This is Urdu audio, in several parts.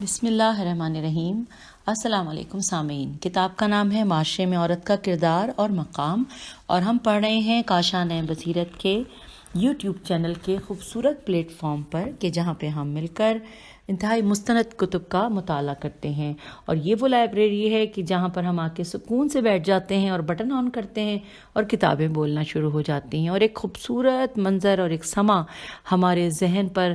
بسم اللہ الرحمن الرحیم۔ السلام علیکم سامعین، کتاب کا نام ہے معاشرے میں عورت کا کردار اور مقام، اور ہم پڑھ رہے ہیں کاشانِ بصیرت کے یوٹیوب چینل کے خوبصورت پلیٹ فارم پر، کہ جہاں پہ ہم مل کر انتہائی مستند کتب کا مطالعہ کرتے ہیں۔ اور یہ وہ لائبریری ہے کہ جہاں پر ہم آ کے سکون سے بیٹھ جاتے ہیں اور بٹن آن کرتے ہیں اور کتابیں بولنا شروع ہو جاتی ہیں، اور ایک خوبصورت منظر اور ایک سما ہمارے ذہن پر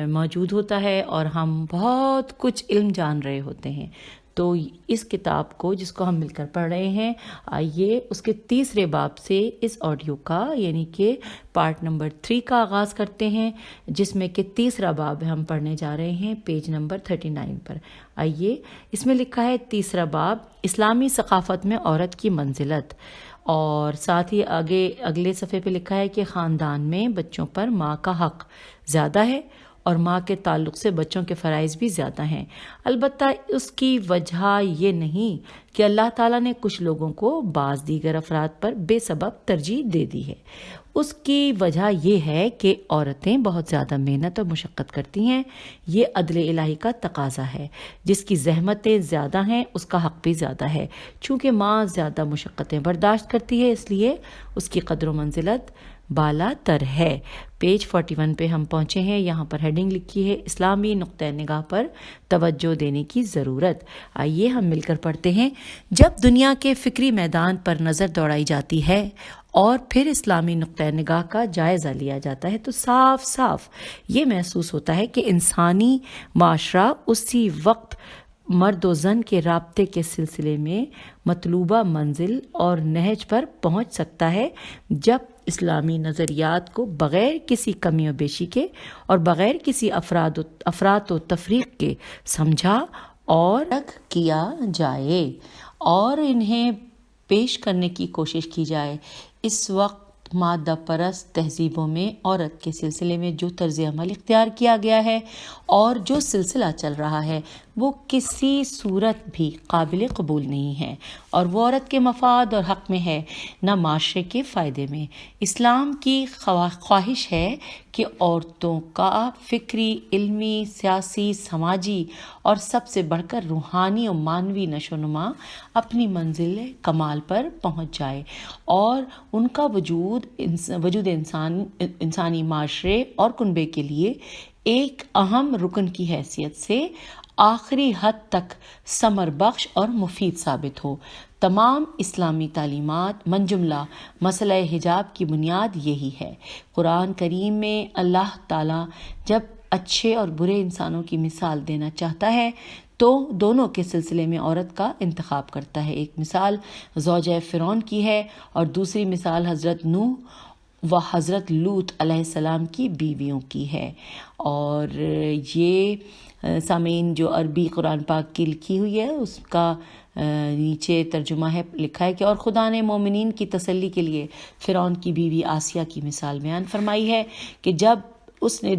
موجود ہوتا ہے اور ہم بہت کچھ علم جان رہے ہوتے ہیں۔ تو اس کتاب کو جس کو ہم مل کر پڑھ رہے ہیں، آئیے اس کے تیسرے باب سے اس آڈیو کا یعنی کہ پارٹ نمبر 3 کا آغاز کرتے ہیں، جس میں کہ تیسرا باب ہم پڑھنے جا رہے ہیں پیج نمبر 39 پر۔ آئیے، اس میں لکھا ہے تیسرا باب، اسلامی ثقافت میں عورت کی منزلت، اور ساتھ ہی اگلے صفحے پہ لکھا ہے کہ خاندان میں بچوں پر ماں کا حق زیادہ ہے اور ماں کے تعلق سے بچوں کے فرائض بھی زیادہ ہیں۔ البتہ اس کی وجہ یہ نہیں کہ اللہ تعالیٰ نے کچھ لوگوں کو بعض دیگر افراد پر بے سبب ترجیح دے دی ہے۔ اس کی وجہ یہ ہے کہ عورتیں بہت زیادہ محنت اور مشقت کرتی ہیں۔ یہ عدل الہی کا تقاضا ہے۔ جس کی زحمتیں زیادہ ہیں اس کا حق بھی زیادہ ہے۔ چونکہ ماں زیادہ مشقتیں برداشت کرتی ہے، اس لیے اس کی قدر و منزلت بالا تر ہے۔ پیج 41 پہ ہم پہنچے ہیں۔ یہاں پر ہیڈنگ لکھی ہے، اسلامی نقطۂ نگاہ پر توجہ دینے کی ضرورت۔ آئیے ہم مل کر پڑھتے ہیں۔ جب دنیا کے فکری میدان پر نظر دوڑائی جاتی ہے اور پھر اسلامی نقطۂ نگاہ کا جائزہ لیا جاتا ہے، تو صاف صاف یہ محسوس ہوتا ہے کہ انسانی معاشرہ اسی وقت مرد و زن کے رابطے کے سلسلے میں مطلوبہ منزل اور نہج پر پہنچ سکتا ہے، جب اسلامی نظریات کو بغیر کسی کمی و بیشی کے اور بغیر کسی افراط و تفریق کے سمجھا اور کیا جائے اور انہیں پیش کرنے کی کوشش کی جائے۔ اس وقت مادہ پرست تہذیبوں میں عورت کے سلسلے میں جو طرز عمل اختیار کیا گیا ہے اور جو سلسلہ چل رہا ہے، وہ کسی صورت بھی قابل قبول نہیں ہے، اور وہ عورت کے مفاد اور حق میں ہے، نہ معاشرے کے فائدے میں۔ اسلام کی خواہش ہے کہ عورتوں کا فکری، علمی، سیاسی، سماجی اور سب سے بڑھ کر روحانی و معنوی نشو و نما اپنی منزل کمال پر پہنچ جائے، اور ان کا وجود انسانی معاشرے اور کنبے کے لیے ایک اہم رکن کی حیثیت سے آخری حد تک ثمر بخش اور مفید ثابت ہو۔ تمام اسلامی تعلیمات من جملہ مسئلہ حجاب کی بنیاد یہی ہے۔ قرآن کریم میں اللہ تعالیٰ جب اچھے اور برے انسانوں کی مثال دینا چاہتا ہے تو دونوں کے سلسلے میں عورت کا انتخاب کرتا ہے۔ ایک مثال زوجہ فرعون کی ہے اور دوسری مثال حضرت نوح و حضرت لوط علیہ السلام کی بیویوں کی ہے۔ اور یہ سامعین جو عربی قرآن پاک کی لکھی ہوئی ہے اس کا نیچے ترجمہ ہے، لکھا ہے کہ اور خدا نے مومنین کی تسلی کے لیے فرعون کی بیوی آسیہ کی مثال بیان فرمائی ہے کہ جب اس نے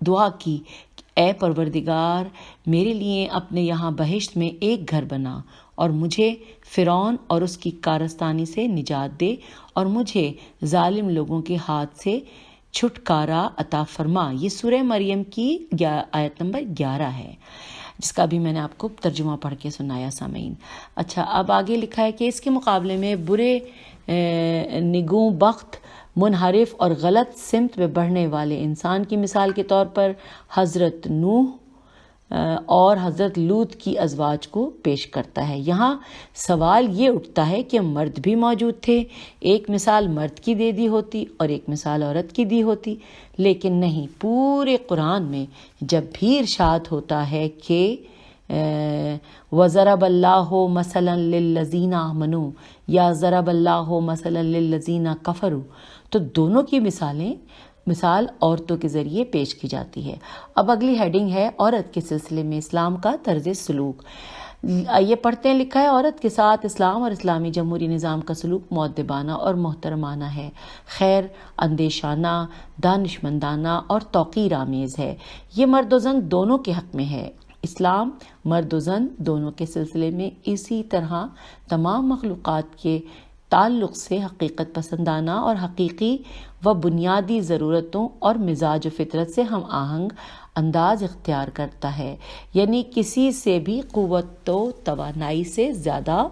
دعا کی، اے پروردگار میرے لیے اپنے یہاں بہشت میں ایک گھر بنا اور مجھے فرعون اور اس کی کارستانی سے نجات دے اور مجھے ظالم لوگوں کے ہاتھ سے چھٹکارا عطا فرما۔ یہ سورہ مریم کی آیت نمبر 11 ہے، جس کا بھی میں نے آپ کو ترجمہ پڑھ کے سنایا سامعین۔ اچھا، اب آگے لکھا ہے کہ اس کے مقابلے میں برے نگوں بخت، منحرف اور غلط سمت میں بڑھنے والے انسان کی مثال کے طور پر حضرت نوح اور حضرت لوط کی ازواج کو پیش کرتا ہے۔ یہاں سوال یہ اٹھتا ہے کہ مرد بھی موجود تھے، ایک مثال مرد کی دے دی ہوتی اور ایک مثال عورت کی دی ہوتی، لیکن نہیں، پورے قرآن میں جب بھی ارشاد ہوتا ہے کہ وَضَرَبَ اللَّهُ مَثَلًا لِلَّذِينَ آمَنُوا یا ضرب اللہ مثلا للذین کفروا، تو دونوں کی مثال عورتوں کے ذریعے پیش کی جاتی ہے۔ اب اگلی ہیڈنگ ہے عورت کے سلسلے میں اسلام کا طرز سلوک۔ یہ پڑھتے ہیں، لکھا ہے عورت کے ساتھ اسلام اور اسلامی جمہوری نظام کا سلوک مؤدبانہ اور محترمانہ ہے، خیر اندیشانہ، دانشمندانہ اور توقیر آمیز ہے۔ یہ مرد و زن دونوں کے حق میں ہے۔ اسلام مرد و زن دونوں کے سلسلے میں اسی طرح تمام مخلوقات کے تعلق سے حقیقت پسندانہ اور حقیقی و بنیادی ضرورتوں اور مزاج و فطرت سے ہم آہنگ انداز اختیار کرتا ہے، یعنی کسی سے بھی قوت و توانائی سے زیادہ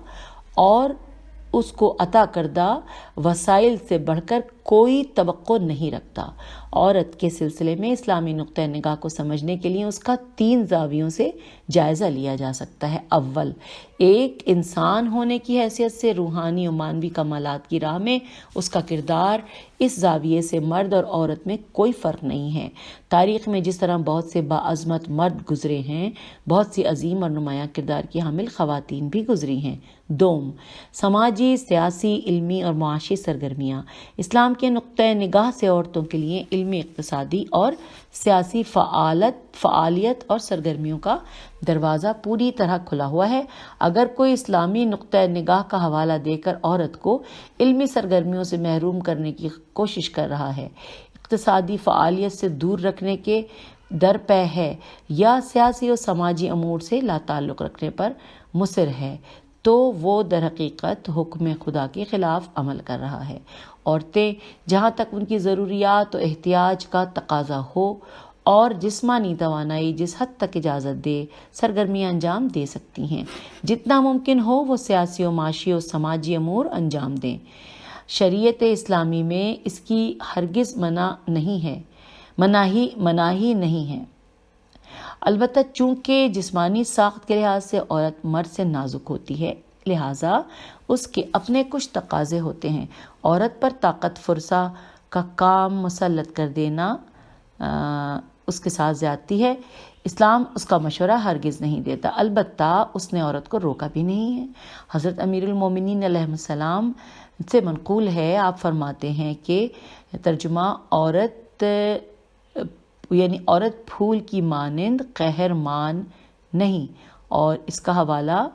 اور اس کو عطا کردہ وسائل سے بڑھ کر کوئی توقع نہیں رکھتا۔ عورت کے سلسلے میں اسلامی نقطہ نگاہ کو سمجھنے کے لیے اس کا 3 زاویوں سے جائزہ لیا جا سکتا ہے۔ اول، ایک انسان ہونے کی حیثیت سے روحانی و معنوی کمالات کی راہ میں اس کا کردار۔ اس زاویے سے مرد اور عورت میں کوئی فرق نہیں ہے۔ تاریخ میں جس طرح بہت سے باعظمت مرد گزرے ہیں، بہت سی عظیم اور نمایاں کردار کی حامل خواتین بھی گزری ہیں۔ دوم، سماجی، سیاسی، علمی اور معاشی سرگرمیاں۔ اسلام کے نقطۂ نگاہ سے عورتوں کے لیے علمی، اقتصادی اور سیاسی فعالیت اور سرگرمیوں کا دروازہ پوری طرح کھلا ہوا ہے۔ اگر کوئی اسلامی نقطۂ نگاہ کا حوالہ دے کر عورت کو علمی سرگرمیوں سے محروم کرنے کی کوشش کر رہا ہے، اقتصادی فعالیت سے دور رکھنے کے درپے ہے یا سیاسی و سماجی امور سے لا تعلق رکھنے پر مصر ہے، تو وہ در حقیقت حکم خدا کے خلاف عمل کر رہا ہے۔ عورتیں جہاں تک ان کی ضروریات و احتیاج کا تقاضا ہو اور جسمانی توانائی جس حد تک اجازت دے، سرگرمیاں انجام دے سکتی ہیں۔ جتنا ممکن ہو وہ سیاسی و معاشی و سماجی امور انجام دیں۔ شریعت اسلامی میں اس کی ہرگز مناہی نہیں ہے۔ البتہ چونکہ جسمانی ساخت کے لحاظ سے عورت مرد سے نازک ہوتی ہے، لہٰذا اس کے اپنے کچھ تقاضے ہوتے ہیں۔ عورت پر طاقت فرسا کا کام مسلط کر دینا اس کے ساتھ زیادتی ہے۔ اسلام اس کا مشورہ ہرگز نہیں دیتا، البتہ اس نے عورت کو روکا بھی نہیں ہے۔ حضرت امیر المومنین علیہ السلام سے منقول ہے، آپ فرماتے ہیں کہ ترجمہ، عورت پھول کی مانند قہرمان نہیں، اور اس کا حوالہ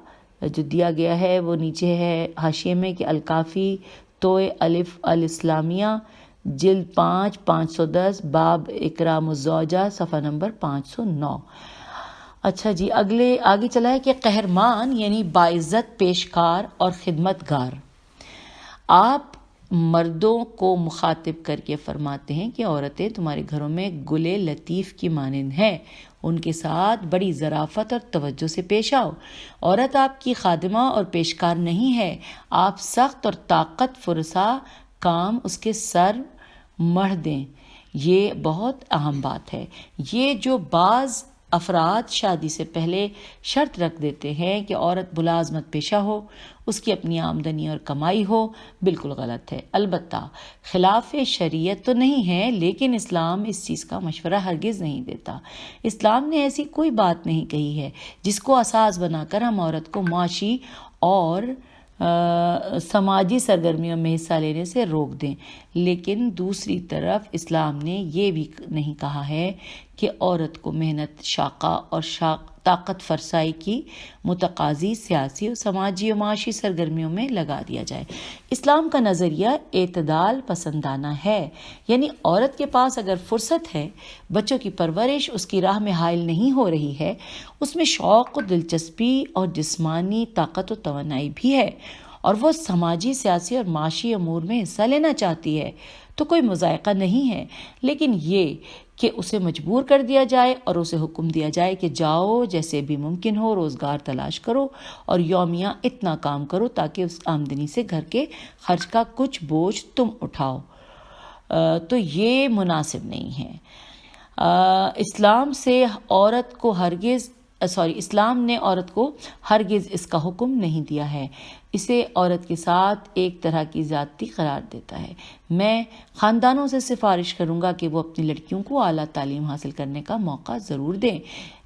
جو دیا گیا ہے وہ نیچے ہے حاشیے میں کہ الکافی توئے الف الاسلامیہ جلد 5 510 باب اکرام الزوجہ صفحہ نمبر 509۔ اچھا جی، آگے چلا ہے کہ قہرمان یعنی باعزت پیشکار اور خدمت گار۔ آپ مردوں کو مخاطب کر کے فرماتے ہیں کہ عورتیں تمہارے گھروں میں گلے لطیف کی مانند ہیں، ان کے ساتھ بڑی ظرافت اور توجہ سے پیش آؤ۔ عورت آپ کی خادمہ اور پیشکار نہیں ہے، آپ سخت اور طاقت فرسا کام اس کے سر مڑھ دیں۔ یہ بہت اہم بات ہے۔ یہ جو بعض افراد شادی سے پہلے شرط رکھ دیتے ہیں کہ عورت ملازمت پیشہ ہو، اس کی اپنی آمدنی اور کمائی ہو، بالکل غلط ہے۔ البتہ خلاف شریعت تو نہیں ہے، لیکن اسلام اس چیز کا مشورہ ہرگز نہیں دیتا۔ اسلام نے ایسی کوئی بات نہیں کہی ہے جس کو اساس بنا کر ہم عورت کو معاشی اور سماجی سرگرمیوں میں حصہ لینے سے روک دیں، لیکن دوسری طرف اسلام نے یہ بھی نہیں کہا ہے کہ عورت کو محنت شاقہ اور طاقت فرسائی کی متقاضی سیاسی و سماجی و معاشی سرگرمیوں میں لگا دیا جائے۔ اسلام کا نظریہ اعتدال پسندانہ ہے، یعنی عورت کے پاس اگر فرصت ہے، بچوں کی پرورش اس کی راہ میں حائل نہیں ہو رہی ہے، اس میں شوق و دلچسپی اور جسمانی طاقت و توانائی بھی ہے، اور وہ سماجی، سیاسی اور معاشی امور میں حصہ لینا چاہتی ہے، تو کوئی مضائقہ نہیں ہے۔ لیکن یہ کہ اسے مجبور کر دیا جائے اور اسے حکم دیا جائے کہ جاؤ، جیسے بھی ممکن ہو روزگار تلاش کرو اور یومیہ اتنا کام کرو تاکہ اس آمدنی سے گھر کے خرچ کا کچھ بوجھ تم اٹھاؤ، تو یہ مناسب نہیں ہے۔ اسلام نے عورت کو ہرگز اس کا حکم نہیں دیا ہے، اسے عورت کے ساتھ ایک طرح کی زیادتی قرار دیتا ہے۔ میں خاندانوں سے سفارش کروں گا کہ وہ اپنی لڑکیوں کو اعلیٰ تعلیم حاصل کرنے کا موقع ضرور دیں۔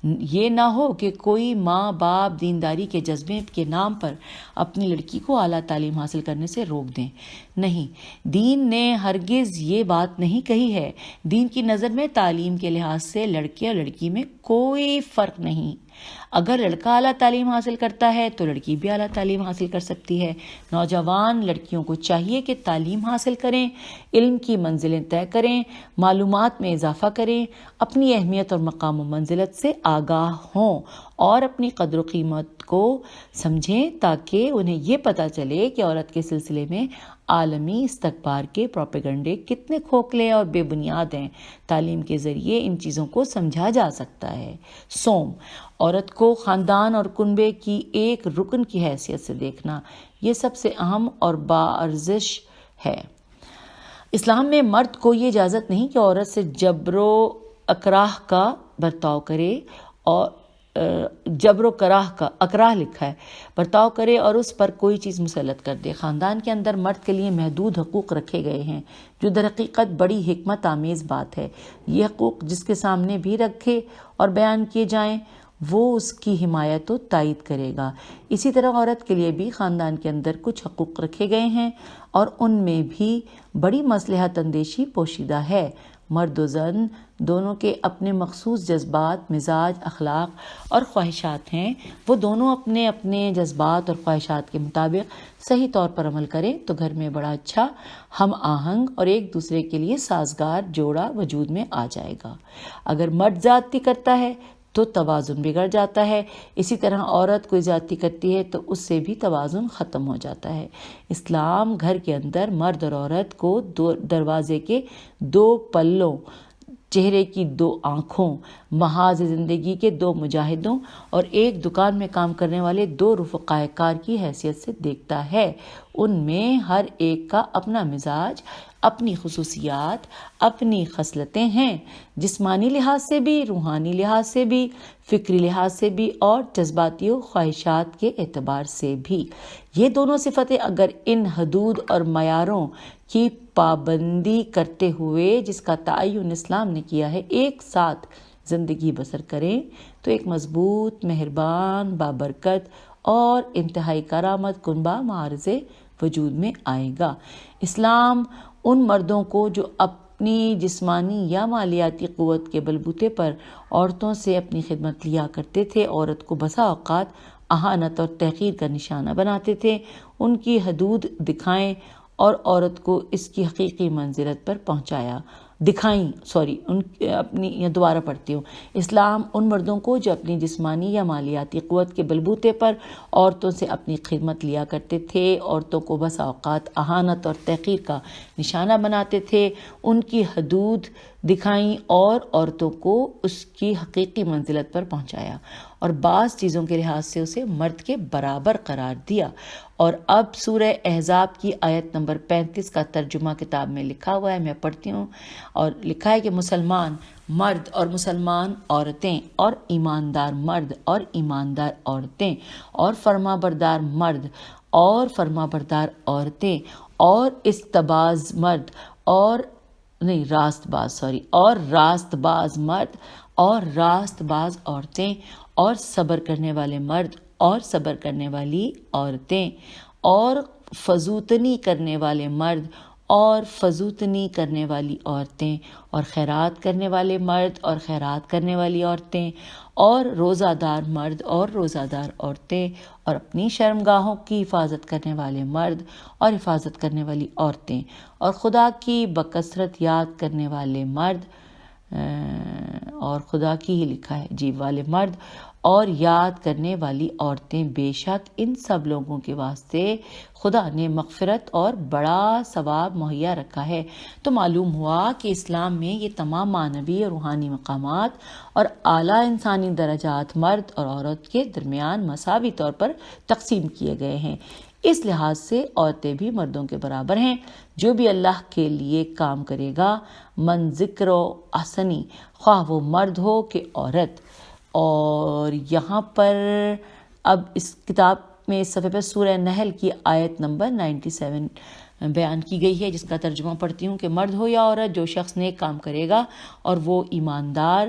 یہ نہ ہو کہ کوئی ماں باپ دینداری کے جذبے کے نام پر اپنی لڑکی کو اعلیٰ تعلیم حاصل کرنے سے روک دیں۔ نہیں، دین نے ہرگز یہ بات نہیں کہی ہے۔ دین کی نظر میں تعلیم کے لحاظ سے لڑکے اور لڑکی میں کوئی فرق نہیں اگر لڑکا اعلیٰ تعلیم حاصل کرتا ہے تو لڑکی بھی اعلیٰ تعلیم حاصل کر سکتی ہے۔ نوجوان لڑکیوں کو چاہیے کہ تعلیم حاصل کریں، علم کی منزلیں طے کریں، معلومات میں اضافہ کریں، اپنی اہمیت اور مقام و منزلت سے آگاہ ہوں اور اپنی قدر و قیمت کو سمجھیں، تاکہ انہیں یہ پتہ چلے کہ عورت کے سلسلے میں عالمی استکبار کے پروپیگنڈے کتنے کھوکھلے اور بے بنیاد ہیں۔ تعلیم کے ذریعے ان چیزوں کو سمجھا جا سکتا ہے۔ سوم، عورت کو خاندان اور کنبے کی ایک رکن کی حیثیت سے دیکھنا، یہ سب سے اہم اور باارزش ہے۔ اسلام میں مرد کو یہ اجازت نہیں کہ عورت سے جبر و اکراہ کا برتاؤ کرے، اور اکراہ لکھا ہے، برتاؤ کرے اور اس پر کوئی چیز مسلط کر دے۔ خاندان کے اندر مرد کے لیے محدود حقوق رکھے گئے ہیں، جو در حقیقت بڑی حکمت آمیز بات ہے۔ یہ حقوق جس کے سامنے بھی رکھے اور بیان کیے جائیں، وہ اس کی حمایت و تائید کرے گا۔ اسی طرح عورت کے لیے بھی خاندان کے اندر کچھ حقوق رکھے گئے ہیں، اور ان میں بھی بڑی مصلحت اندیشی پوشیدہ ہے۔ مرد و زن دونوں کے اپنے مخصوص جذبات، مزاج، اخلاق اور خواہشات ہیں۔ وہ دونوں اپنے اپنے جذبات اور خواہشات کے مطابق صحیح طور پر عمل کریں تو گھر میں بڑا اچھا ہم آہنگ اور ایک دوسرے کے لیے سازگار جوڑا وجود میں آ جائے گا۔ اگر مرد زیادتی کرتا ہے تو توازن بگڑ جاتا ہے، اسی طرح عورت کوئی زیادتی کرتی ہے تو اس سے بھی توازن ختم ہو جاتا ہے۔ اسلام گھر کے اندر مرد اور عورت کو دروازے کے دو پلوں، چہرے کی دو آنکھوں، محاذ زندگی کے دو مجاہدوں اور ایک دکان میں کام کرنے والے دو رفقائے کار کی حیثیت سے دیکھتا ہے۔ ان میں ہر ایک کا اپنا مزاج، اپنی خصوصیات، اپنی خصلتیں ہیں، جسمانی لحاظ سے بھی، روحانی لحاظ سے بھی، فکری لحاظ سے بھی اور جذباتی و خواہشات کے اعتبار سے بھی۔ یہ دونوں صفتیں اگر ان حدود اور معیاروں کی پابندی کرتے ہوئے، جس کا تعین اسلام نے کیا ہے، ایک ساتھ زندگی بسر کریں تو ایک مضبوط، مہربان، بابرکت اور انتہائی کرامت کنبہ معارض وجود میں آئے گا۔ اسلام ان مردوں کو جو اپنی جسمانی یا مالیاتی قوت کے بلبوتے پر عورتوں سے اپنی خدمت لیا کرتے تھے، عورت کو بسا اوقات اہانت اور تحقیر کا نشانہ بناتے تھے، ان کی حدود دکھائیں اور عورت کو اس کی حقیقی منزلت پر پہنچایا۔ دوبارہ پڑھتی ہوں۔ اسلام ان مردوں کو جو اپنی جسمانی یا مالیاتی قوت کے بلبوتے پر عورتوں سے اپنی خدمت لیا کرتے تھے، عورتوں کو بسا اوقات اہانت اور تحقیر کا نشانہ بناتے تھے، ان کی حدود دکھائیں اور عورتوں کو اس کی حقیقی منزلت پر پہنچایا، اور بعض چیزوں کے لحاظ سے اسے مرد کے برابر قرار دیا۔ اور اب سورہ احزاب کی آیت نمبر 35 کا ترجمہ کتاب میں لکھا ہوا ہے، میں پڑھتی ہوں، اور لکھا ہے کہ مسلمان مرد اور مسلمان عورتیں اور ایماندار مرد اور ایماندار عورتیں اور فرما بردار مرد اور فرما بردار عورتیں اور استباز مرد اور راست باز مرد اور راست باز عورتیں اور صبر کرنے والے مرد اور صبر کرنے والی عورتیں اور فزوتنی کرنے والے مرد اور فزوتنی کرنے والی عورتیں اور خیرات کرنے والے مرد اور خیرات کرنے والی عورتیں اور روزہ دار مرد اور روزہ دار عورتیں اور اپنی شرمگاہوں کی حفاظت کرنے والے مرد اور حفاظت کرنے والی عورتیں اور خدا کی بکثرت یاد کرنے والے مرد اور خدا کی ہی لکھا ہے والے مرد اور یاد کرنے والی عورتیں، بے شک ان سب لوگوں کے واسطے خدا نے مغفرت اور بڑا ثواب مہیا رکھا ہے۔ تو معلوم ہوا کہ اسلام میں یہ تمام معنوی اور روحانی مقامات اور اعلیٰ انسانی درجات مرد اور عورت کے درمیان مساوی طور پر تقسیم کیے گئے ہیں۔ اس لحاظ سے عورتیں بھی مردوں کے برابر ہیں۔ جو بھی اللہ کے لیے کام کرے گا، من ذکر و احسنی، خواہ وہ مرد ہو کہ عورت۔ اور یہاں پر اب اس کتاب میں اس صفحے پر سورہ نحل کی آیت نمبر 97 بیان کی گئی ہے، جس کا ترجمہ پڑھتی ہوں کہ مرد ہو یا عورت، جو شخص نیک کام کرے گا اور وہ ایماندار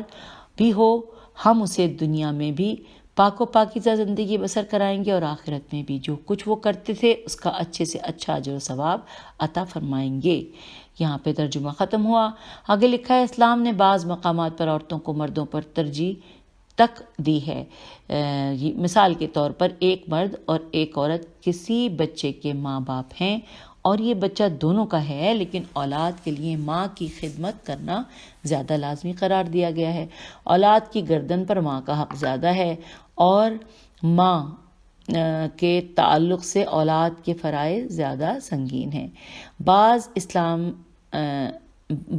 بھی ہو، ہم اسے دنیا میں بھی پاک و پاکیزہ زندگی بسر کرائیں گے اور آخرت میں بھی جو کچھ وہ کرتے تھے اس کا اچھے سے اچھا اجر و ثواب عطا فرمائیں گے۔ یہاں پہ ترجمہ ختم ہوا۔ آگے لکھا ہے، اسلام نے بعض مقامات پر عورتوں کو مردوں پر ترجیح تک دی ہے۔ مثال کے طور پر ایک مرد اور ایک عورت کسی بچے کے ماں باپ ہیں اور یہ بچہ دونوں کا ہے، لیکن اولاد کے لیے ماں کی خدمت کرنا زیادہ لازمی قرار دیا گیا ہے۔ اولاد کی گردن پر ماں کا حق زیادہ ہے اور ماں کے تعلق سے اولاد کے فرائض زیادہ سنگین ہیں۔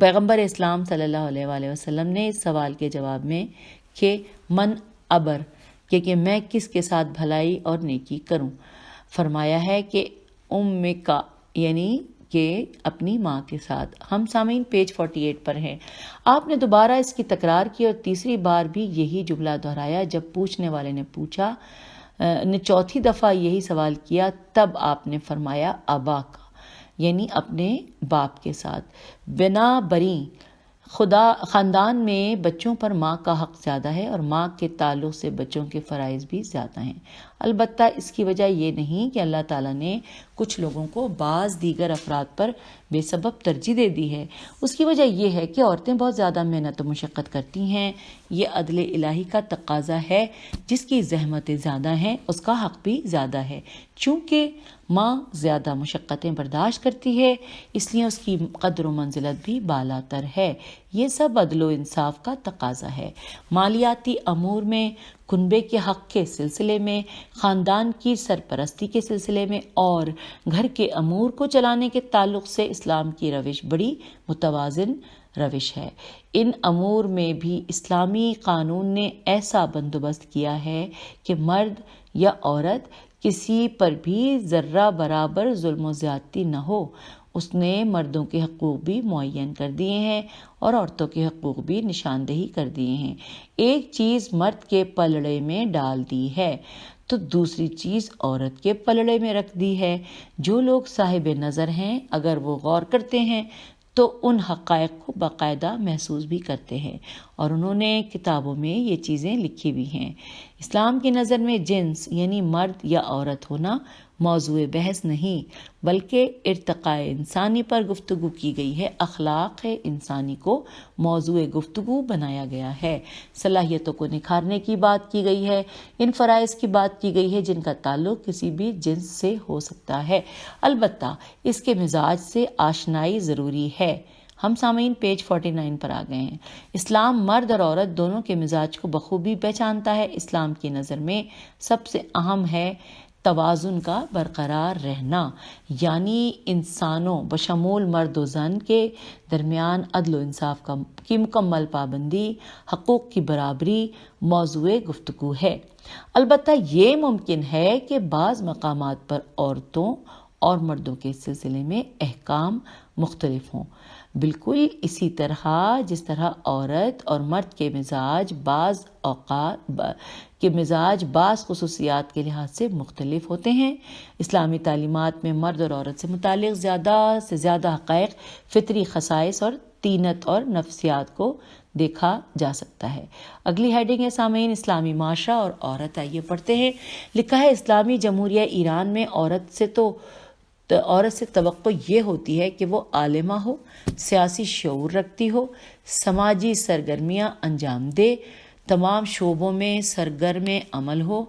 پیغمبر اسلام صلی اللہ علیہ وآلہ وسلم نے اس سوال کے جواب میں کہ من ابر کہ میں کس کے ساتھ بھلائی اور نیکی کروں، فرمایا ہے کہ کا یعنی کہ اپنی ماں کے ساتھ۔ ہم سامعین پیج 48 پر ہیں۔ آپ نے دوبارہ اس کی تکرار کی اور تیسری بار بھی یہی جملہ دہرایا۔ جب پوچھنے والے نے چوتھی دفعہ یہی سوال کیا، تب آپ نے فرمایا ابا کا یعنی اپنے باپ کے ساتھ۔ بنا بری خاندان میں بچوں پر ماں کا حق زیادہ ہے اور ماں کے تعلق سے بچوں کے فرائض بھی زیادہ ہیں۔ البتہ اس کی وجہ یہ نہیں کہ اللہ تعالیٰ نے کچھ لوگوں کو بعض دیگر افراد پر بے سبب ترجیح دے دی ہے۔ اس کی وجہ یہ ہے کہ عورتیں بہت زیادہ محنت و مشقت کرتی ہیں۔ یہ عدل الہی کا تقاضا ہے، جس کی زحمتیں زیادہ ہیں اس کا حق بھی زیادہ ہے۔ چونکہ ماں زیادہ مشقتیں برداشت کرتی ہے، اس لیے اس کی قدر و منزلت بھی بالاتر ہے۔ یہ سب عدل و انصاف کا تقاضا ہے۔ مالیاتی امور میں، کنبے کے حق کے سلسلے میں، خاندان کی سرپرستی کے سلسلے میں اور گھر کے امور کو چلانے کے تعلق سے اسلام کی روش بڑی متوازن روش ہے۔ ان امور میں بھی اسلامی قانون نے ایسا بندوبست کیا ہے کہ مرد یا عورت کسی پر بھی ذرہ برابر ظلم و زیادتی نہ ہو۔ اس نے مردوں کے حقوق بھی معین کر دیے ہیں اور عورتوں کے حقوق بھی نشاندہی کر دیے ہیں۔ ایک چیز مرد کے پلڑے میں ڈال دی ہے تو دوسری چیز عورت کے پلڑے میں رکھ دی ہے۔ جو لوگ صاحب نظر ہیں اگر وہ غور کرتے ہیں تو ان حقائق کو باقاعدہ محسوس بھی کرتے ہیں، اور انہوں نے کتابوں میں یہ چیزیں لکھی بھی ہیں۔ اسلام کی نظر میں جنس یعنی مرد یا عورت ہونا موضوع بحث نہیں، بلکہ ارتقاء انسانی پر گفتگو کی گئی ہے۔ اخلاق انسانی کو موضوع گفتگو بنایا گیا ہے۔ صلاحیتوں کو نکھارنے کی بات کی گئی ہے۔ ان فرائض کی بات کی گئی ہے جن کا تعلق کسی بھی جنس سے ہو سکتا ہے، البتہ اس کے مزاج سے آشنائی ضروری ہے۔ ہم سامعین پیج 49 پر آ گئے ہیں۔ اسلام مرد اور عورت دونوں کے مزاج کو بخوبی پہچانتا ہے۔ اسلام کی نظر میں سب سے اہم ہے توازن کا برقرار رہنا، یعنی انسانوں بشمول مرد و زن کے درمیان عدل و انصاف کی مکمل پابندی، حقوق کی برابری موضوع گفتگو ہے۔ البتہ یہ ممکن ہے کہ بعض مقامات پر عورتوں اور مردوں کے سلسلے میں احکام مختلف ہوں، بالکل اسی طرح جس طرح عورت اور مرد کے مزاج بعض خصوصیات کے لحاظ سے مختلف ہوتے ہیں۔ اسلامی تعلیمات میں مرد اور عورت سے متعلق زیادہ سے زیادہ حقائق، فطری خصائص اور طینت اور نفسیات کو دیکھا جا سکتا ہے۔ اگلی ہیڈنگ ہے سامعین اسلامی معاشرہ اور عورت۔ آئیے پڑھتے ہیں۔ لکھا ہے اسلامی جمہوریہ ایران میں عورت سے توقع یہ ہوتی ہے کہ وہ عالمہ ہو، سیاسی شعور رکھتی ہو، سماجی سرگرمیاں انجام دے، تمام شعبوں میں سرگرم عمل ہو،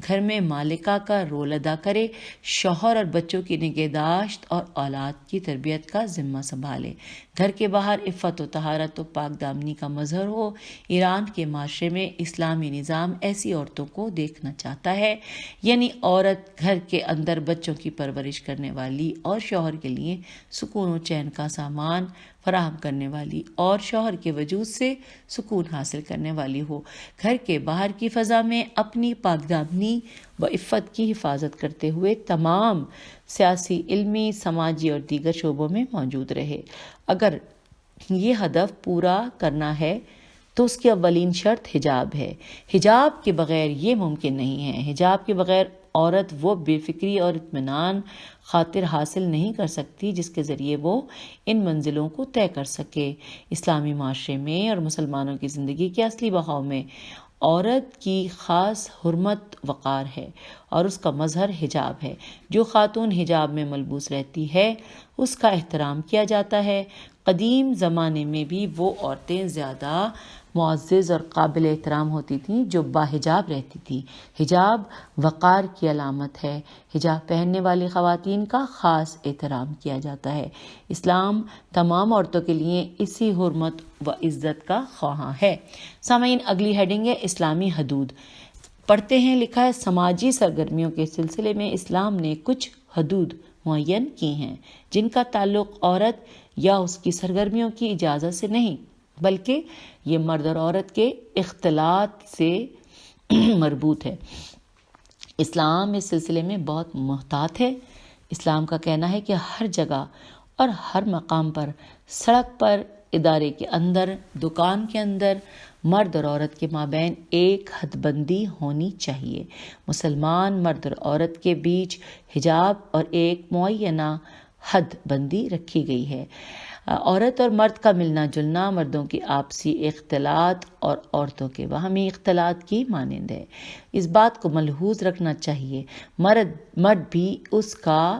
گھر میں مالکہ کا رول ادا کرے، شوہر اور بچوں کی نگہداشت اور اولاد کی تربیت کا ذمہ سنبھالے، گھر کے باہر عفت و طہارت و پاک دامنی کا مظہر ہو۔ ایران کے معاشرے میں اسلامی نظام ایسی عورتوں کو دیکھنا چاہتا ہے، یعنی عورت گھر کے اندر بچوں کی پرورش کرنے والی اور شوہر کے لیے سکون و چین کا سامان فراہم کرنے والی اور شوہر کے وجود سے سکون حاصل کرنے والی ہو، گھر کے باہر کی فضا میں اپنی پاک دامنی و عفت کی حفاظت کرتے ہوئے تمام سیاسی، علمی، سماجی اور دیگر شعبوں میں موجود رہے۔ اگر یہ ہدف پورا کرنا ہے تو اس کی اولین شرط حجاب ہے۔ حجاب کے بغیر یہ ممکن نہیں ہے۔ حجاب کے بغیر عورت وہ بے فکری اور اطمینان خاطر حاصل نہیں کر سکتی جس کے ذریعے وہ ان منزلوں کو طے کر سکے۔ اسلامی معاشرے میں اور مسلمانوں کی زندگی کے اصلی بہاؤ میں عورت کی خاص حرمت وقار ہے اور اس کا مظہر حجاب ہے۔ جو خاتون حجاب میں ملبوس رہتی ہے اس کا احترام کیا جاتا ہے۔ قدیم زمانے میں بھی وہ عورتیں زیادہ معزز اور قابل احترام ہوتی تھیں جو باحجاب رہتی تھیں۔ حجاب وقار کی علامت ہے۔ حجاب پہننے والی خواتین کا خاص احترام کیا جاتا ہے۔ اسلام تمام عورتوں کے لیے اسی حرمت و عزت کا خواہاں ہے۔ سامعین، اگلی ہیڈنگ ہے اسلامی حدود۔ پڑھتے ہیں، لکھا ہے سماجی سرگرمیوں کے سلسلے میں اسلام نے کچھ حدود معین کی ہیں جن کا تعلق عورت یا اس کی سرگرمیوں کی اجازت سے نہیں بلکہ یہ مرد اور عورت کے اختلاط سے مربوط ہے۔ اسلام اس سلسلے میں بہت محتاط ہے۔ اسلام کا کہنا ہے کہ ہر جگہ اور ہر مقام پر، سڑک پر، ادارے کے اندر، دکان کے اندر، مرد اور عورت کے مابین ایک حد بندی ہونی چاہیے۔ مسلمان مرد اور عورت کے بیچ حجاب اور ایک معینہ حد بندی رکھی گئی ہے۔ عورت اور مرد کا ملنا جلنا مردوں کی آپسی اختلاط اور عورتوں کے باہمی اختلاط کی مانند ہے۔ اس بات کو ملحوظ رکھنا چاہیے، مرد بھی اس کا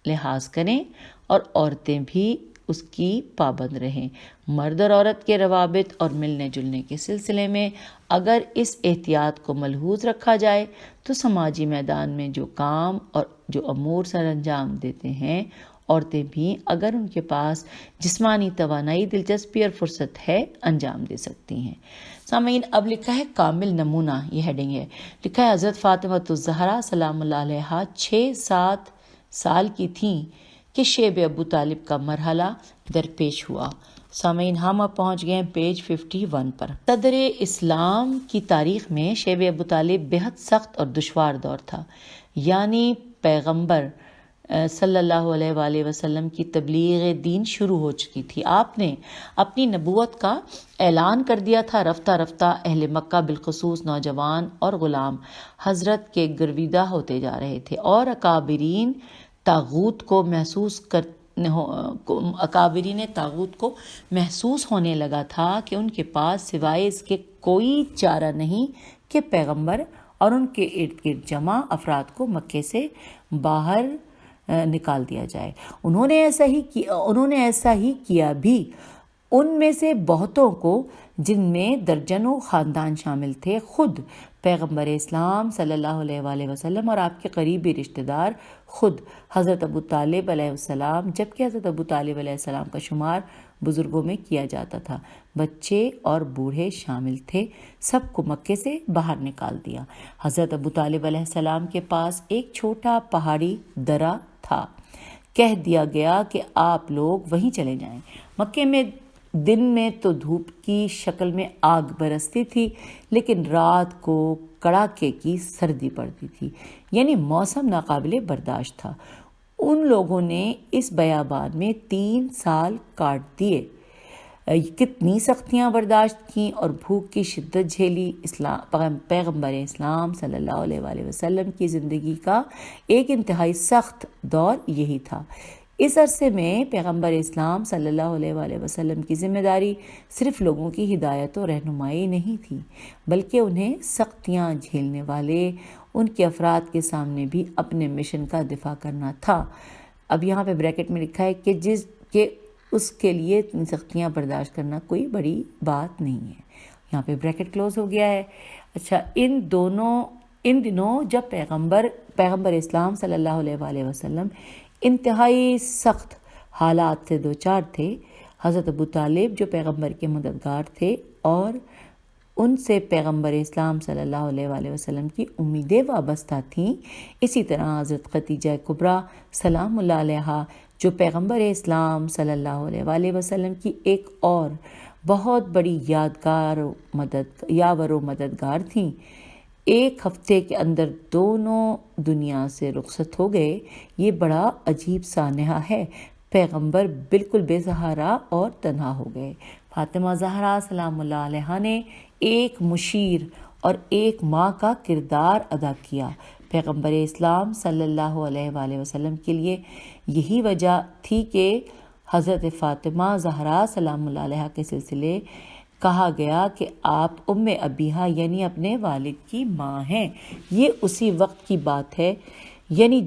لحاظ کریں اور عورتیں بھی اس کی پابند رہیں۔ مرد اور عورت کے روابط اور ملنے جلنے کے سلسلے میں اگر اس احتیاط کو ملحوظ رکھا جائے تو سماجی میدان میں جو کام اور جو امور سر انجام دیتے ہیں، عورتیں بھی اگر ان کے پاس جسمانی توانائی، دلچسپی اور فرصت ہے، انجام دے سکتی ہیں۔ سامعین، اب لکھا ہے کامل نمونہ، یہ ہیڈنگ ہے۔ لکھا ہے حضرت فاطمہ الزہرا سلام اللہ علیہا 6-7 سال کی تھیں کہ شیب ابو طالب کا مرحلہ درپیش ہوا۔ سامعین، ہم اب پہنچ گئے ہیں پیج 51 پر۔ صدر اسلام کی تاریخ میں شیب ابو طالب بہت سخت اور دشوار دور تھا، یعنی پیغمبر صلی اللہ علیہ وآلہ وسلم کی تبلیغ دین شروع ہو چکی تھی۔ آپ نے اپنی نبوت کا اعلان کر دیا تھا۔ رفتہ رفتہ اہل مکہ بالخصوص نوجوان اور غلام حضرت کے گرویدہ ہوتے جا رہے تھے اور اکابرین طاغوت کو محسوس ہونے لگا تھا کہ ان کے پاس سوائے اس کے کوئی چارہ نہیں کہ پیغمبر اور ان کے ارد گرد جمع افراد کو مکے سے باہر نکال دیا جائے۔ انہوں نے ایسا ہی کیا بھی۔ ان میں سے بہتوں کو، جن میں درجنوں خاندان شامل تھے، خود پیغمبر اسلام صلی اللہ علیہ وآلہ وسلم اور آپ کے قریبی رشتہ دار، خود حضرت ابو طالب علیہ السلام، جبکہ حضرت ابو طالب علیہ السلام کا شمار بزرگوں میں کیا جاتا تھا، بچے اور بوڑھے شامل تھے، سب کو مکے سے باہر نکال دیا۔ حضرت ابو طالب علیہ السلام کے پاس ایک چھوٹا پہاڑی درہ تھا۔ کہہ دیا گیا کہ آپ لوگ وہیں چلے جائیں۔ مکے میں دن میں تو دھوپ کی شکل میں آگ برستی تھی، لیکن رات کو کڑاکے کی سردی پڑتی تھی، یعنی موسم ناقابل برداشت تھا۔ ان لوگوں نے اس بیابان میں 3 سال کاٹ دیے، کتنی سختیاں برداشت کیں اور بھوک کی شدت جھیلی۔ پیغمبر اسلام صلی اللہ علیہ وآلہ وسلم کی زندگی کا ایک انتہائی سخت دور یہی تھا۔ اس عرصے میں پیغمبر اسلام صلی اللہ علیہ وآلہ وسلم کی ذمہ داری صرف لوگوں کی ہدایت و رہنمائی نہیں تھی، بلکہ انہیں سختیاں جھیلنے والے ان کے افراد کے سامنے بھی اپنے مشن کا دفاع کرنا تھا۔ اب یہاں پہ بریکٹ میں لکھا ہے کہ اس کے لیے اتنی سختیاں برداشت کرنا کوئی بڑی بات نہیں ہے۔ یہاں پہ بریکٹ کلوز ہو گیا ہے۔ اچھا، ان دنوں جب پیغمبر اسلام صلی اللہ علیہ وآلہ وسلم انتہائی سخت حالات سے دوچار تھے، حضرت ابو طالب جو پیغمبر کے مددگار تھے اور ان سے پیغمبر اسلام صلی اللہ علیہ وآلہ وسلم کی امیدیں وابستہ تھیں، اسی طرح حضرت خدیجہ کبریٰ سلام اللہ علیہا جو پیغمبر اسلام صلی اللہ علیہ وآلہ وسلم کی ایک اور بہت بڑی یاور و مددگار تھیں، ایک ہفتے کے اندر دونوں دنیا سے رخصت ہو گئے۔ یہ بڑا عجیب سانحہ ہے۔ پیغمبر بالکل بے سہارا اور تنہا ہو گئے۔ فاطمہ زہرا سلام اللہ علیہا نے ایک مشیر اور ایک ماں کا کردار ادا کیا۔ پیغمبر اسلام صلی اللہ علیہ وآلہ وسلم کے لیے یہی وجہ تھی کہ حضرت فاطمہ زہرا سلام اللہ علیہا کے سلسلے کہا گیا کہ آپ ام ابیہا یعنی اپنے والد کی ماں ہیں۔ یہ اسی وقت کی بات ہے، یعنی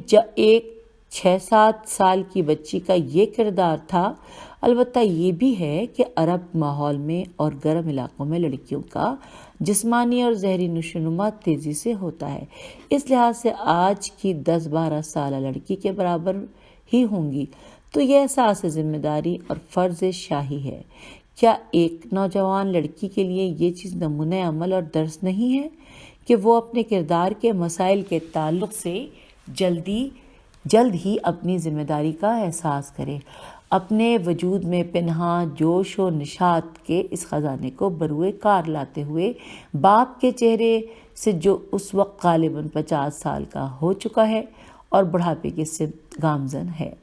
6-7 سال کی بچی کا یہ کردار تھا۔ البتہ یہ بھی ہے کہ عرب ماحول میں اور گرم علاقوں میں لڑکیوں کا جسمانی اور ذہنی نشوونما تیزی سے ہوتا ہے، اس لحاظ سے آج کی 10-12 سالہ لڑکی کے برابر ہی ہوں گی تو یہ احساس ذمہ داری اور فرض شاہی ہے۔ کیا ایک نوجوان لڑکی کے لیے یہ چیز نمونہ عمل اور درس نہیں ہے کہ وہ اپنے کردار کے مسائل کے تعلق سے جلد ہی اپنی ذمہ داری کا احساس کرے، اپنے وجود میں پنہاں جوش و نشاط کے اس خزانے کو بروئے کار لاتے ہوئے باپ کے چہرے سے جو اس وقت غالباً 50 سال کا ہو چکا ہے اور بڑھاپے کے سمت گامزن ہے،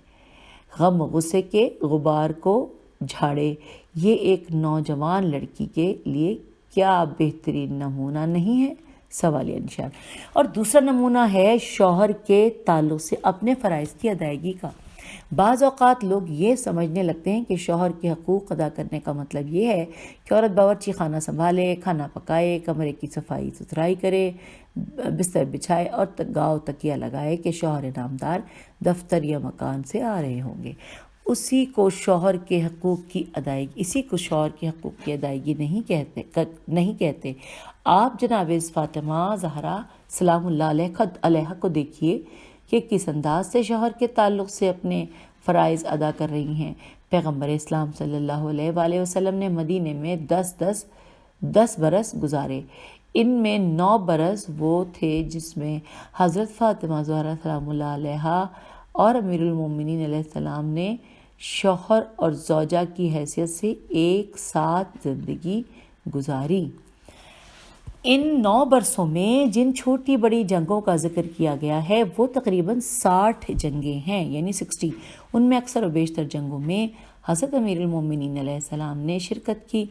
غم و غصے کے غبار کو جھاڑے۔ یہ ایک نوجوان لڑکی کے لیے کیا بہترین نمونہ نہیں ہے؟ سوالیہ نشان۔ اور دوسرا نمونہ ہے شوہر کے تعلق سے اپنے فرائض کی ادائیگی کا۔ بعض اوقات لوگ یہ سمجھنے لگتے ہیں کہ شوہر کے حقوق ادا کرنے کا مطلب یہ ہے کہ عورت باورچی خانہ سنبھالے، کھانا پکائے، کمرے کی صفائی ستھرائی کرے، بستر بچھائے اور گاؤ تکیہ لگائے کہ شوہر نامدار دفتر یا مکان سے آ رہے ہوں گے۔ اسی کو شوہر کے حقوق کی ادائیگی نہیں کہتے۔ آپ جناب فاطمہ زہرا سلام اللہ علیہ کو دیکھیے کہ کس انداز سے شوہر کے تعلق سے اپنے فرائض ادا کر رہی ہیں۔ پیغمبر اسلام صلی اللہ علیہ وآلہ وسلم نے مدینے میں 10 برس گزارے۔ ان میں 9 برس وہ تھے جس میں حضرت فاطمہ زہرا سلام اللہ علیہ اور امیر المومنین علیہ السلام نے شوہر اور زوجہ کی حیثیت سے ایک ساتھ زندگی گزاری۔ ان 9 برسوں میں جن چھوٹی بڑی جنگوں کا ذکر کیا گیا ہے وہ تقریباً 60 جنگیں ہیں، یعنی 60۔ ان میں اکثر و بیشتر جنگوں میں حضرت امیر المومنین علیہ السلام نے شرکت کی۔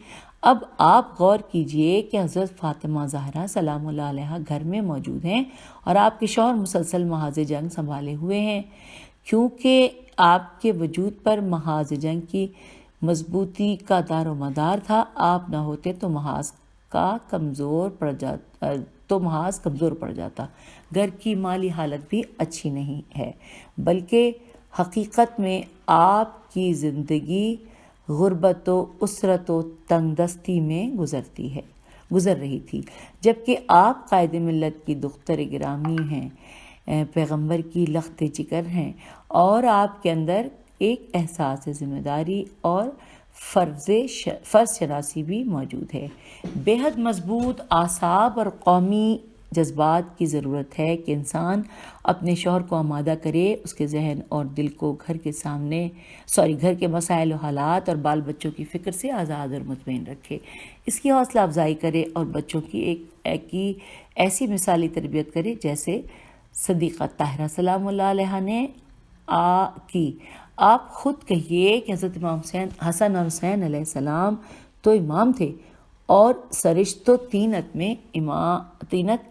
اب آپ غور کیجئے کہ حضرت فاطمہ زہرا سلام اللہ علیہ گھر میں موجود ہیں اور آپ کے شوہر مسلسل محاذ جنگ سنبھالے ہوئے ہیں۔ کیونکہ آپ کے وجود پر محاذ جنگ کی مضبوطی کا دار و مدار تھا، آپ نہ ہوتے تو محاذ کمزور پڑ جاتا۔ گھر کی مالی حالت بھی اچھی نہیں ہے، بلکہ حقیقت میں آپ کی زندگی غربت و اسرت و تنگ دستی میں گزر رہی تھی، جبکہ آپ قائد ملت کی دختر گرامی ہیں، پیغمبر کی لخت جگر ہیں، اور آپ کے اندر ایک احساس ذمہ داری اور فرض شناسی بھی موجود ہے۔ بے حد مضبوط اعصاب اور قومی جذبات کی ضرورت ہے کہ انسان اپنے شوہر کو آمادہ کرے، اس کے ذہن اور دل کو گھر کے مسائل و حالات اور بال بچوں کی فکر سے آزاد اور مطمئن رکھے، اس کی حوصلہ افزائی کرے اور بچوں کی ایسی مثالی تربیت کرے جیسے صدیقہ طاہرہ سلام اللہ علیہ نے کی۔ آپ خود کہیے کہ حضرت امام حسن اور حسین علیہ السلام تو امام تھے اور سرشت و طینت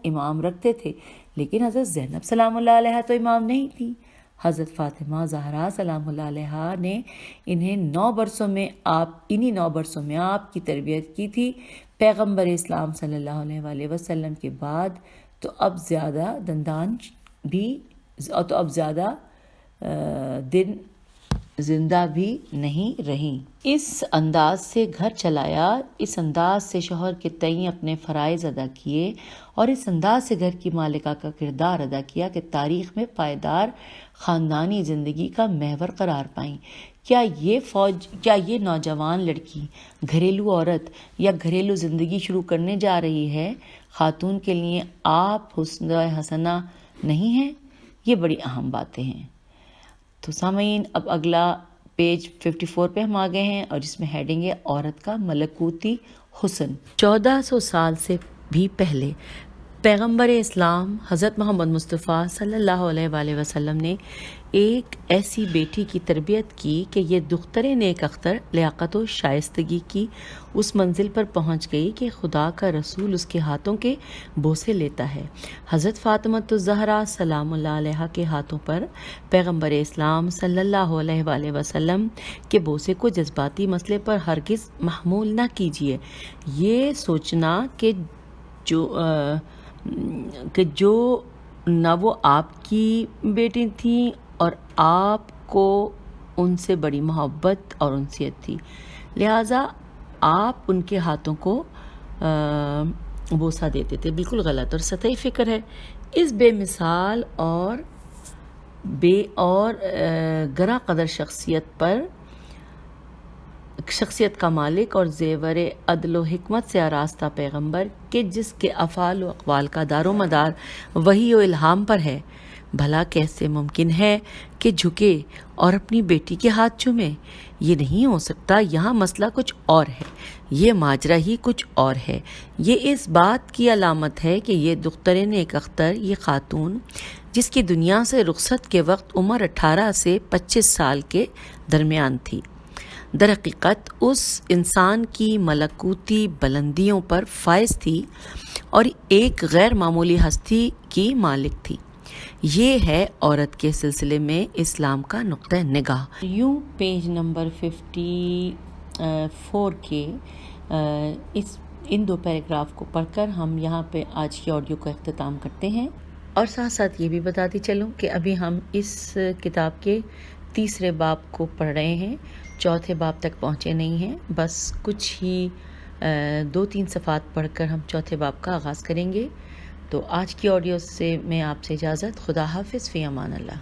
امام رکھتے تھے، لیکن حضرت زینب سلام اللہ علیہ تو امام نہیں تھی۔ حضرت فاطمہ زہرا سلام اللہ علیہ نے انہی 9 برسوں میں آپ کی تربیت کی تھی۔ پیغمبر اسلام صلی اللہ علیہ وآلہ وسلم کے بعد تو اب زیادہ دن زندہ بھی نہیں رہیں۔ اس انداز سے گھر چلایا، اس انداز سے شوہر کے تئیں اپنے فرائض ادا کیے اور اس انداز سے گھر کی مالکہ کا کردار ادا کیا کہ تاریخ میں پائیدار خاندانی زندگی کا محور قرار پائیں۔ کیا یہ نوجوان لڑکی، گھریلو عورت یا گھریلو زندگی شروع کرنے جا رہی ہے، خاتون کے لیے آپ حسنہ حسنہ نہیں ہیں؟ یہ بڑی اہم باتیں ہیں۔ تو سامعین، اب اگلا پیج 54 پہ ہم آ گئے ہیں اور جس میں ہیڈنگ ہے عورت کا ملکوتی حسن۔ 1400 سال سے بھی پہلے پیغمبر اسلام حضرت محمد مصطفیٰ صلی اللہ علیہ وآلہ وسلم نے ایک ایسی بیٹی کی تربیت کی کہ یہ دختر نیک اختر لیاقت و شائستگی کی اس منزل پر پہنچ گئی کہ خدا کا رسول اس کے ہاتھوں کے بوسے لیتا ہے۔ حضرت فاطمہ الزہرا سلام اللہ علیہ کے ہاتھوں پر پیغمبر اسلام صلی اللہ علیہ وآلہ وسلم کے بوسے کو جذباتی مسئلے پر ہرگز محمول نہ کیجیے۔ یہ سوچنا کہ جو نہ وہ آپ کی بیٹی تھیں اور آپ کو ان سے بڑی محبت اور انسیت تھی، لہٰذا آپ ان کے ہاتھوں کو بوسہ دیتے تھے۔ بالکل غلط اور سطحی فکر ہے۔ اس بے مثال اور گراں قدر شخصیت کا مالک اور زیور عدل و حکمت سے آراستہ پیغمبر کہ جس کے افعال و اقوال کا دار و مدار وحی و الہام پر ہے، بھلا کیسے ممکن ہے کہ جھکے اور اپنی بیٹی کے ہاتھ چومے؟ یہ نہیں ہو سکتا۔ یہاں مسئلہ کچھ اور ہے، یہ ماجرا ہی کچھ اور ہے۔ یہ اس بات کی علامت ہے کہ یہ دختر نیک اختر، یہ خاتون جس کی دنیا سے رخصت کے وقت عمر 18 سے 25 سال کے درمیان تھی، در حقیقت اس انسان کی ملکوتی بلندیوں پر فائز تھی اور ایک غیر معمولی ہستی کی مالک تھی۔ یہ ہے عورت کے سلسلے میں اسلام کا نقطہ نگاہ۔ یوں پیج نمبر 54 کے ان 2 پیراگراف کو پڑھ کر ہم یہاں پہ آج کی آڈیو کا اختتام کرتے ہیں، اور ساتھ ساتھ یہ بھی بتاتی چلوں کہ ابھی ہم اس کتاب کے 3 باب کو پڑھ رہے ہیں، 4 باب تک پہنچے نہیں ہیں، بس کچھ ہی 2-3 صفحات پڑھ کر ہم 4 باب کا آغاز کریں گے۔ تو آج کی آڈیو سے میں آپ سے اجازت، خدا حافظ، فی امان اللہ۔